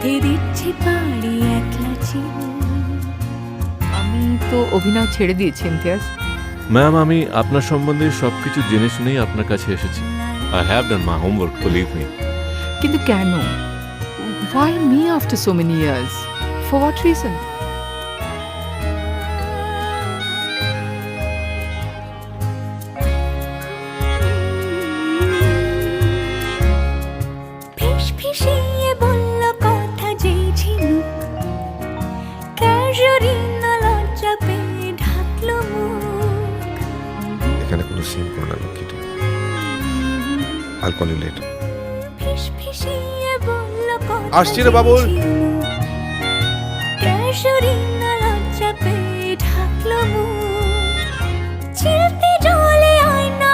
বেঁধে দিচ্ছে পাড়ি একলা চিল। আমি তো অভিনয় ছেড়ে দিয়েছি ইমতিয়াজ। ম্যাম, আমি আপনার সম্বন্ধে সবকিছু জেনে শুনেই আপনার কাছে এসেছি। I have done my homework, believe me. কিন্তু কেন? Why me after so many years? For what reason? ফিসফিসিয়ে বলল কথা যেই ঝিনুক, ক্যাজুরিনা লজ্জা পেয়ে ঢাকলো মুখ। এখানে কোনো সিন করো না লক্ষ্মীটি। I'll call you later. ফিসফিসিয়ে বলল কথা আসছি রে বাবুল। যেই ঝিনুক, ক্যাজুরিনা লজ্জা পেয়ে ঢাকলো মুখ। চিলতে